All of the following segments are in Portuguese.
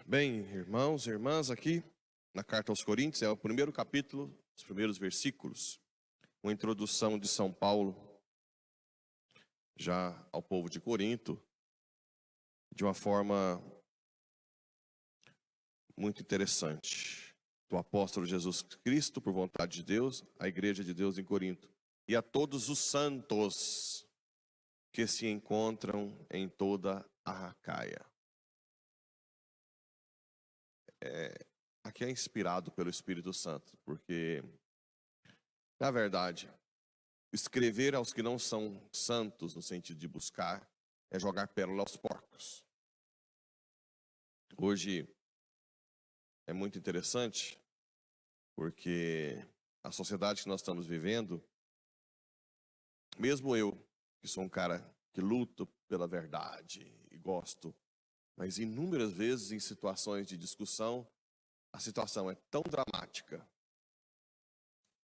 Bem, irmãos e irmãs, aqui na carta aos Coríntios, é o primeiro capítulo, os primeiros versículos, uma introdução de São Paulo já ao povo de Corinto, de uma forma muito interessante. Do apóstolo Jesus Cristo, por vontade de Deus, à igreja de Deus em Corinto, e a todos os santos que se encontram em toda a Acaia. Aqui é inspirado pelo Espírito Santo, porque, na verdade, escrever aos que não são santos, no sentido de buscar, é jogar pérola aos porcos. Hoje é muito interessante, porque a sociedade que nós estamos vivendo, mesmo eu, que sou um cara que luto pela verdade e gosto, mas inúmeras vezes em situações de discussão, a situação é tão dramática,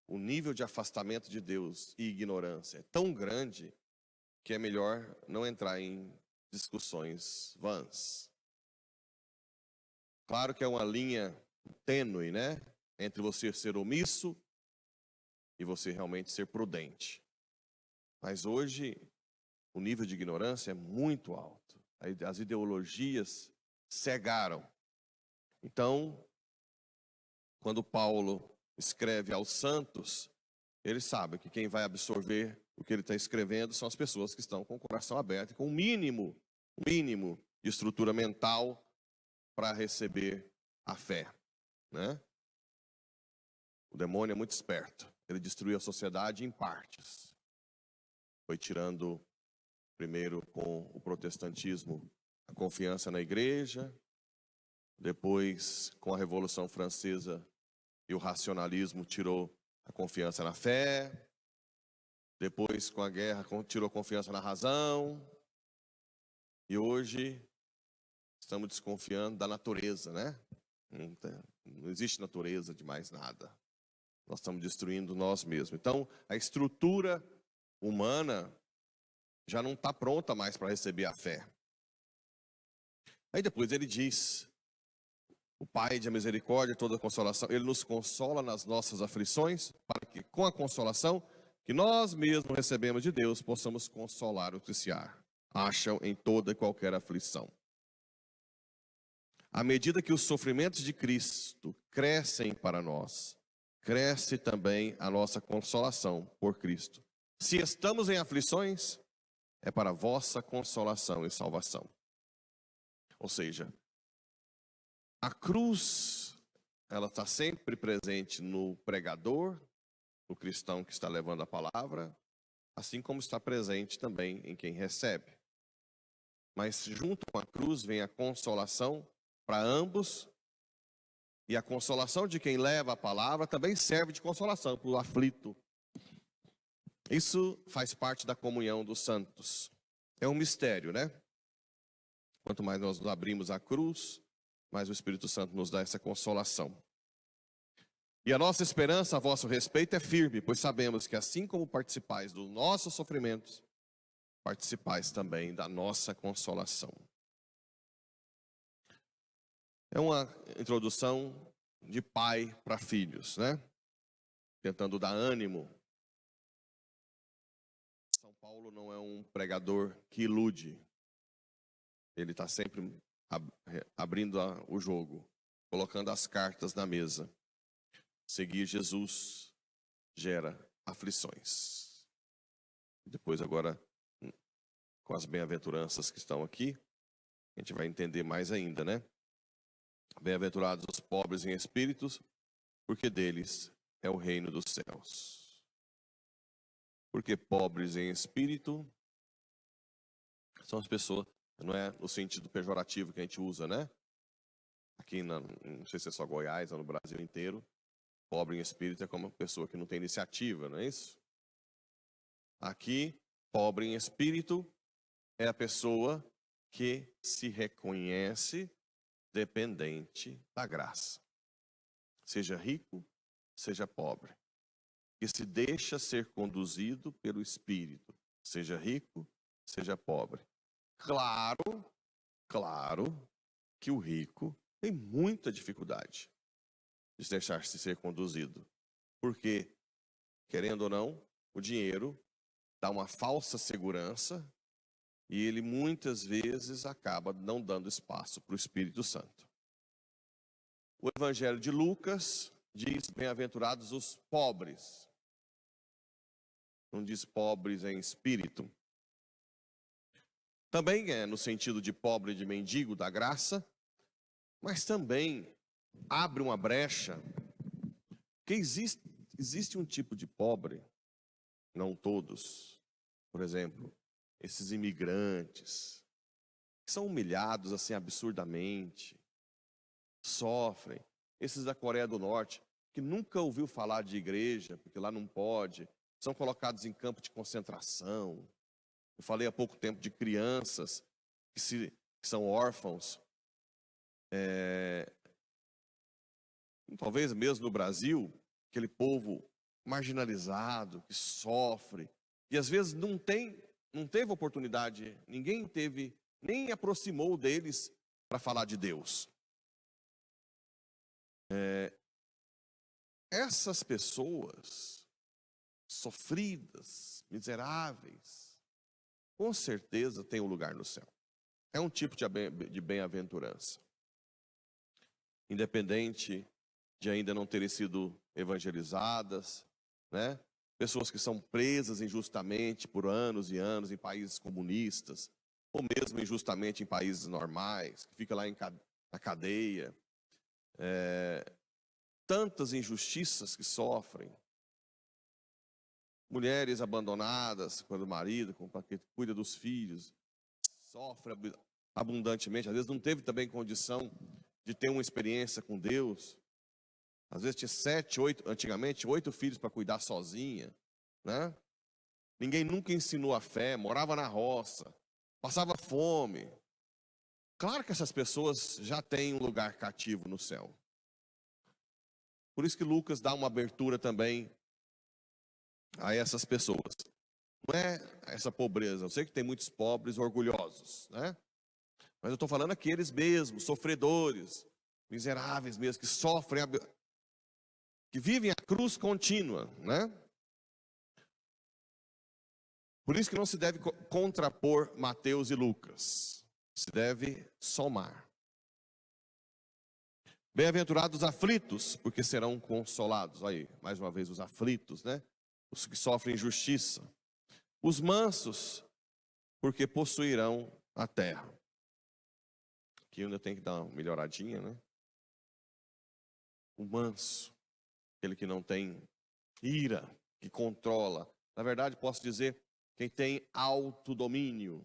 o nível de afastamento de Deus e ignorância é tão grande, que é melhor não entrar em discussões vãs. Claro que é uma linha tênue, né? Entre você ser omisso e você realmente ser prudente. Mas hoje, o nível de ignorância é muito alto. As ideologias cegaram. Então, quando Paulo escreve aos santos, ele sabe que quem vai absorver o que ele está escrevendo são as pessoas que estão com o coração aberto e com um mínimo de estrutura mental para receber a fé, né? O demônio é muito esperto. Ele destruiu a sociedade em partes. Foi tirando, primeiro com o protestantismo, a confiança na igreja. Depois, com a Revolução Francesa e o racionalismo, tirou a confiança na fé. Depois, com a guerra, tirou a confiança na razão. E hoje, estamos desconfiando da natureza, né? Não existe natureza de mais nada. Nós estamos destruindo nós mesmos. Então, a estrutura humana já não está pronta mais para receber a fé. Aí depois ele diz, o Pai de misericórdia e toda consolação, Ele nos consola nas nossas aflições, para que com a consolação que nós mesmos recebemos de Deus, possamos consolar os que se acham em toda e qualquer aflição. À medida que os sofrimentos de Cristo crescem para nós, cresce também a nossa consolação por Cristo. Se estamos em aflições, é para a vossa consolação e salvação. Ou seja, a cruz, ela está sempre presente no pregador, no cristão que está levando a palavra, assim como está presente também em quem recebe. Mas junto com a cruz vem a consolação para ambos, e a consolação de quem leva a palavra também serve de consolação para o aflito. Isso faz parte da comunhão dos santos. É um mistério, né? Quanto mais nós nos abrimos à cruz, mais o Espírito Santo nos dá essa consolação. E a nossa esperança a vosso respeito é firme, pois sabemos que assim como participais dos nossos sofrimentos, participais também da nossa consolação. É uma introdução de pai para filhos, né? Tentando dar ânimo. São Paulo não é um pregador que ilude. Ele está sempre abrindo o jogo, colocando as cartas na mesa. Seguir Jesus gera aflições. Depois agora, com as bem-aventuranças que estão aqui, a gente vai entender mais ainda, né? Bem-aventurados os pobres em espíritos, porque deles é o reino dos céus. Porque pobres em espírito são as pessoas, não é no sentido pejorativo que a gente usa, né? Aqui, não sei se é só Goiás ou no Brasil inteiro, pobre em espírito é como uma pessoa que não tem iniciativa, não é isso? Aqui, pobre em espírito é a pessoa que se reconhece dependente da graça. Seja rico, seja pobre. Que se deixa ser conduzido pelo Espírito. Seja rico, seja pobre. Claro que o rico tem muita dificuldade de deixar-se ser conduzido. Porque, querendo ou não, o dinheiro dá uma falsa segurança e ele muitas vezes acaba não dando espaço para o Espírito Santo. O Evangelho de Lucas diz: bem-aventurados os pobres. Não diz pobres em espírito. Também é no sentido de pobre, de mendigo da graça, mas também abre uma brecha, que existe um tipo de pobre, não todos, por exemplo, esses imigrantes, que são humilhados assim absurdamente, sofrem, esses da Coreia do Norte, que nunca ouviu falar de igreja, porque lá não pode, são colocados em campo de concentração. Eu falei há pouco tempo de crianças que são órfãos, talvez mesmo no Brasil, aquele povo marginalizado, que sofre, e às vezes não teve oportunidade, ninguém nem aproximou deles para falar de Deus. Essas pessoas sofridas, miseráveis, com certeza têm um lugar no céu. É um tipo de bem-aventurança. Independente de ainda não terem sido evangelizadas, né? Pessoas que são presas injustamente por anos e anos em países comunistas, ou mesmo injustamente em países normais, que fica lá na cadeia. Tantas injustiças que sofrem. Mulheres abandonadas pelo marido, que cuida dos filhos, sofre abundantemente. Às vezes não teve também condição de ter uma experiência com Deus. Às vezes tinha 7, 8, antigamente 8 filhos para cuidar sozinha, né? Ninguém nunca ensinou a fé, morava na roça, passava fome. Claro que essas pessoas já têm um lugar cativo no céu. Por isso que Lucas dá uma abertura também a essas pessoas. Não é essa pobreza. Eu sei que tem muitos pobres orgulhosos, né? Mas eu estou falando aqueles mesmos, sofredores, miseráveis mesmo, que sofrem, que vivem a cruz contínua, né? Por isso que não se deve contrapor Mateus e Lucas. Se deve somar. Bem-aventurados os aflitos, porque serão consolados. Aí, mais uma vez, os aflitos, né? Os que sofrem injustiça. Os mansos, porque possuirão a terra. Aqui ainda tem que dar uma melhoradinha, né? O manso, aquele que não tem ira, que controla. Na verdade, posso dizer, quem tem autodomínio.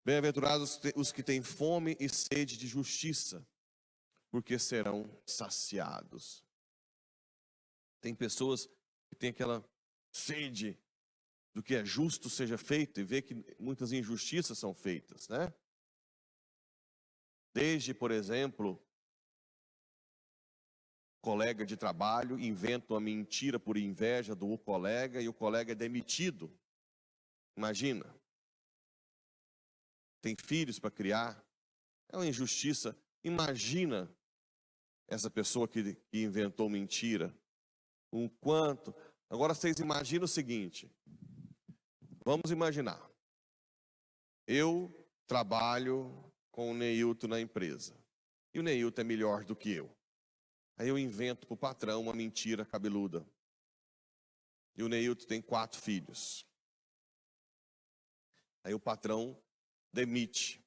Bem-aventurados os que têm fome e sede de justiça, porque serão saciados. Tem pessoas que têm aquela sede do que é justo seja feito e vê que muitas injustiças são feitas, né? Desde, por exemplo, colega de trabalho inventa uma mentira por inveja do colega e o colega é demitido. Imagina. Tem filhos para criar. É uma injustiça. Imagina essa pessoa que inventou mentira. Quanto. Agora vocês imaginam o seguinte. Vamos imaginar. Eu trabalho com o Neilton na empresa. E o Neilton é melhor do que eu. Aí eu invento para o patrão uma mentira cabeluda. E o Neilton tem 4 filhos. Aí o patrão demite.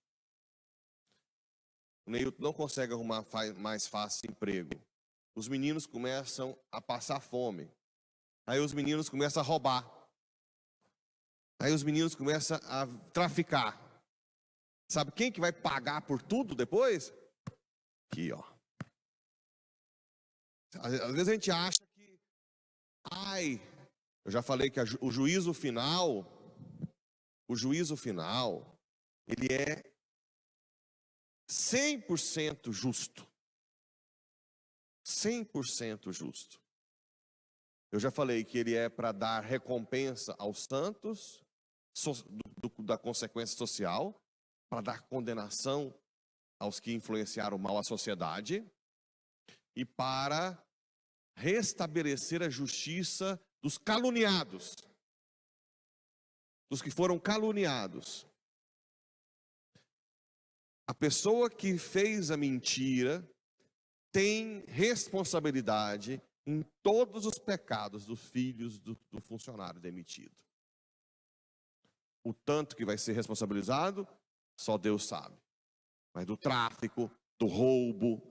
O Neilton não consegue arrumar mais fácil emprego. Os meninos começam a passar fome. Aí os meninos começam a roubar. Aí os meninos começam a traficar. Sabe quem que vai pagar por tudo depois? Aqui, ó. Às vezes a gente acha que, eu já falei que o juízo final, ele é 100% justo. 100% justo. Eu já falei que ele é para dar recompensa aos santos, da consequência social, para dar condenação aos que influenciaram mal a sociedade e para restabelecer a justiça dos caluniados, dos que foram caluniados. A pessoa que fez a mentira tem responsabilidade em todos os pecados dos filhos do funcionário demitido. O tanto que vai ser responsabilizado, só Deus sabe. Mas do tráfico, do roubo.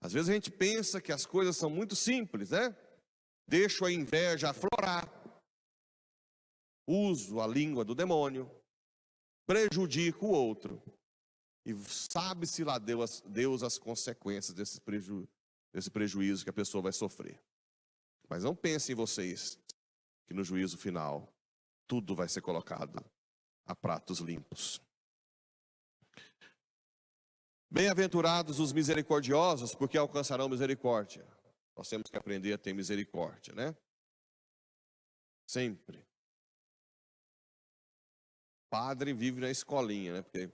Às vezes a gente pensa que as coisas são muito simples, né? Deixo a inveja aflorar. Uso a língua do demônio. Prejudico o outro. E sabe-se lá Deus as consequências desse prejuízo que a pessoa vai sofrer. Mas não pensem vocês que no juízo final tudo vai ser colocado a pratos limpos. Bem-aventurados os misericordiosos, porque alcançarão misericórdia. Nós temos que aprender a ter misericórdia, né? Sempre. Padre vive na escolinha, né? Porque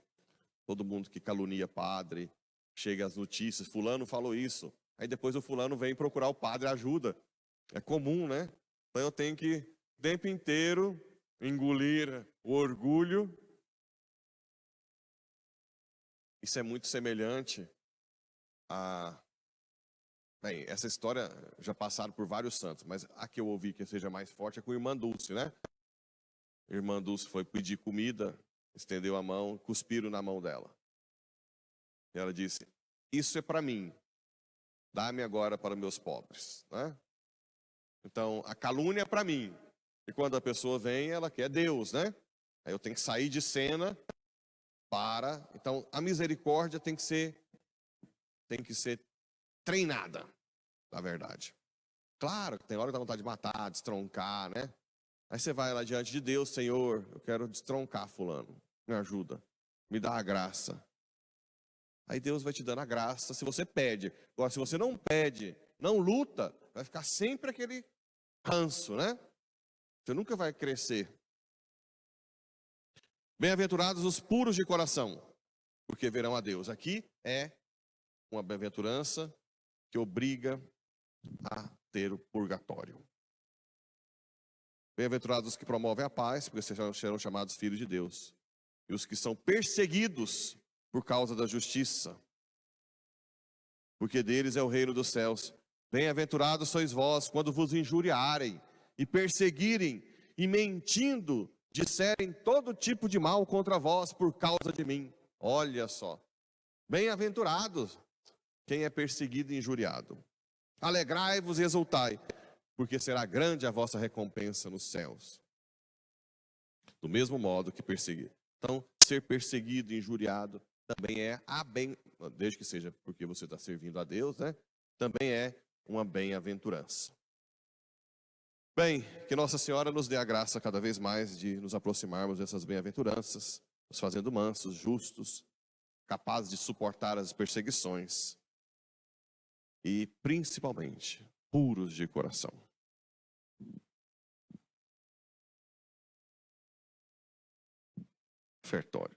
todo mundo que calunia padre, chega às notícias, fulano falou isso. Aí depois o fulano vem procurar o padre ajuda. É comum, né? Então eu tenho que, o tempo inteiro, engolir o orgulho. Isso é muito semelhante a... Bem, essa história já passaram por vários santos, mas a que eu ouvi que seja mais forte é com a irmã Dulce, né? A irmã Dulce foi pedir comida, estendeu a mão, cuspiram na mão dela. E ela disse, isso é para mim, dá-me agora para meus pobres, né? Então, a calúnia é para mim. E quando a pessoa vem, ela quer Deus, né? Aí eu tenho que sair de cena para... Então, a misericórdia tem que ser treinada, na verdade. Claro que tem hora que dá vontade de matar, destroncar, né? Aí você vai lá diante de Deus, Senhor, eu quero destroncar fulano, me ajuda, me dá a graça. Aí Deus vai te dando a graça se você pede. Agora, se você não pede, não luta, vai ficar sempre aquele ranço, né? Você nunca vai crescer. Bem-aventurados os puros de coração, porque verão a Deus. Aqui é uma bem-aventurança que obriga a ter o purgatório. Bem-aventurados os que promovem a paz, porque serão chamados filhos de Deus. E os que são perseguidos por causa da justiça, porque deles é o reino dos céus. Bem-aventurados sois vós, quando vos injuriarem, e perseguirem, e mentindo, disserem todo tipo de mal contra vós por causa de mim. Olha só. Bem-aventurados quem é perseguido e injuriado. Alegrai-vos e exultai, porque será grande a vossa recompensa nos céus. Do mesmo modo que perseguir. Então, ser perseguido e injuriado também é desde que seja porque você está servindo a Deus, né? Também é uma bem-aventurança. Bem, que Nossa Senhora nos dê a graça cada vez mais de nos aproximarmos dessas bem-aventuranças, nos fazendo mansos, justos, capazes de suportar as perseguições e, principalmente, puros de coração. Ofertório.